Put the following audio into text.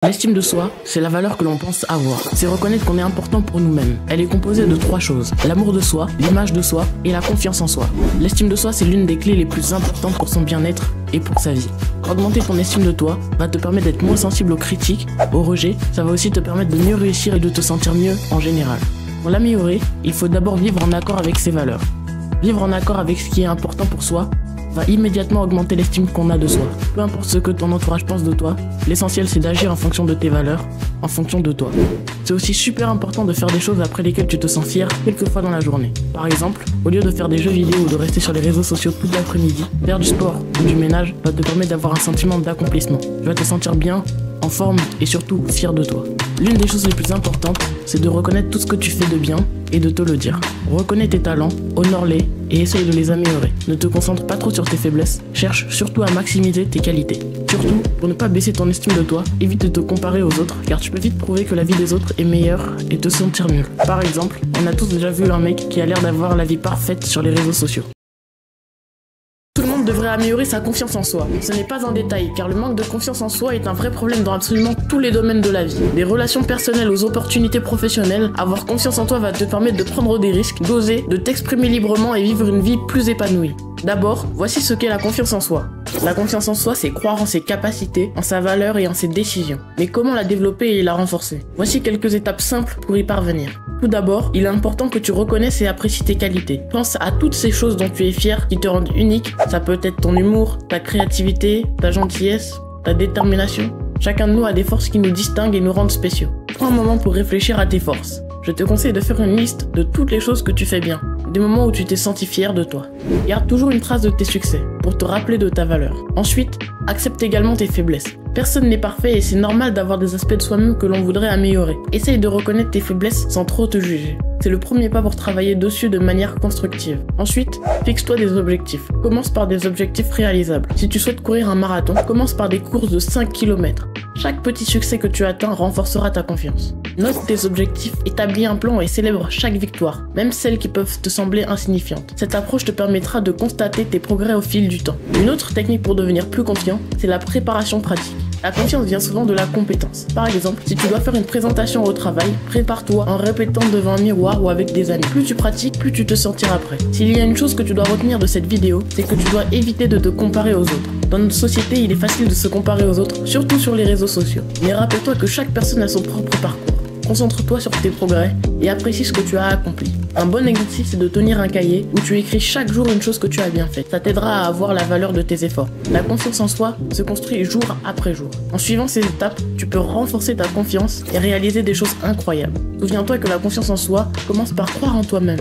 L'estime de soi, c'est la valeur que l'on pense avoir. C'est reconnaître qu'on est important pour nous-mêmes. Elle est composée de 3 choses. L'amour de soi, l'image de soi et la confiance en soi. L'estime de soi, c'est l'une des clés les plus importantes pour son bien-être et pour sa vie. Augmenter ton estime de toi va te permettre d'être moins sensible aux critiques, aux rejets. Ça va aussi te permettre de mieux réussir et de te sentir mieux en général. Pour l'améliorer, il faut d'abord vivre en accord avec ses valeurs. Vivre en accord avec ce qui est important pour soi va immédiatement augmenter l'estime qu'on a de soi. Peu importe ce que ton entourage pense de toi, l'essentiel c'est d'agir en fonction de tes valeurs, en fonction de toi. C'est aussi super important de faire des choses après lesquelles tu te sens fier quelques fois dans la journée. Par exemple, au lieu de faire des jeux vidéo ou de rester sur les réseaux sociaux toute l'après-midi, faire du sport ou du ménage va te permettre d'avoir un sentiment d'accomplissement. Tu vas te sentir bien, en forme et surtout fier de toi. L'une des choses les plus importantes, c'est de reconnaître tout ce que tu fais de bien et de te le dire. Reconnais tes talents, honore-les et essaye de les améliorer. Ne te concentre pas trop sur tes faiblesses, cherche surtout à maximiser tes qualités. Surtout, pour ne pas baisser ton estime de toi, évite de te comparer aux autres car tu peux vite prouver que la vie des autres est meilleure et te sentir mieux. Par exemple, on a tous déjà vu un mec qui a l'air d'avoir la vie parfaite sur les réseaux sociaux. Tout le monde devrait améliorer sa confiance en soi. Ce n'est pas un détail, car le manque de confiance en soi est un vrai problème dans absolument tous les domaines de la vie. Des relations personnelles aux opportunités professionnelles, avoir confiance en toi va te permettre de prendre des risques, d'oser, de t'exprimer librement et vivre une vie plus épanouie. D'abord, voici ce qu'est la confiance en soi. La confiance en soi, c'est croire en ses capacités, en sa valeur et en ses décisions. Mais comment la développer et la renforcer? Voici quelques étapes simples pour y parvenir. Tout d'abord, il est important que tu reconnaisses et apprécies tes qualités. Pense à toutes ces choses dont tu es fier, qui te rendent unique. Ça peut être ton humour, ta créativité, ta gentillesse, ta détermination. Chacun de nous a des forces qui nous distinguent et nous rendent spéciaux. Prends un moment pour réfléchir à tes forces. Je te conseille de faire une liste de toutes les choses que tu fais bien. Des moments où tu t'es senti fier de toi. Garde toujours une trace de tes succès pour te rappeler de ta valeur. Ensuite, accepte également tes faiblesses. Personne n'est parfait et c'est normal d'avoir des aspects de soi-même que l'on voudrait améliorer. Essaye de reconnaître tes faiblesses sans trop te juger. C'est le premier pas pour travailler dessus de manière constructive. Ensuite, fixe-toi des objectifs. Commence par des objectifs réalisables. Si tu souhaites courir un marathon, commence par des courses de 5 km. Chaque petit succès que tu atteins renforcera ta confiance. Note tes objectifs, établis un plan et célèbre chaque victoire, même celles qui peuvent te sembler insignifiantes. Cette approche te permettra de constater tes progrès au fil du temps. Une autre technique pour devenir plus confiant, c'est la préparation pratique. La confiance vient souvent de la compétence. Par exemple, si tu dois faire une présentation au travail, prépare-toi en répétant devant un miroir ou avec des amis. Plus tu pratiques, plus tu te sentiras prêt. S'il y a une chose que tu dois retenir de cette vidéo, c'est que tu dois éviter de te comparer aux autres. Dans notre société, il est facile de se comparer aux autres, surtout sur les réseaux sociaux. Mais rappelle-toi que chaque personne a son propre parcours. Concentre-toi sur tes progrès et apprécie ce que tu as accompli. Un bon exercice est de tenir un cahier où tu écris chaque jour une chose que tu as bien faite. Ça t'aidera à avoir la valeur de tes efforts. La confiance en soi se construit jour après jour. En suivant ces étapes, tu peux renforcer ta confiance et réaliser des choses incroyables. Souviens-toi que la confiance en soi commence par croire en toi-même.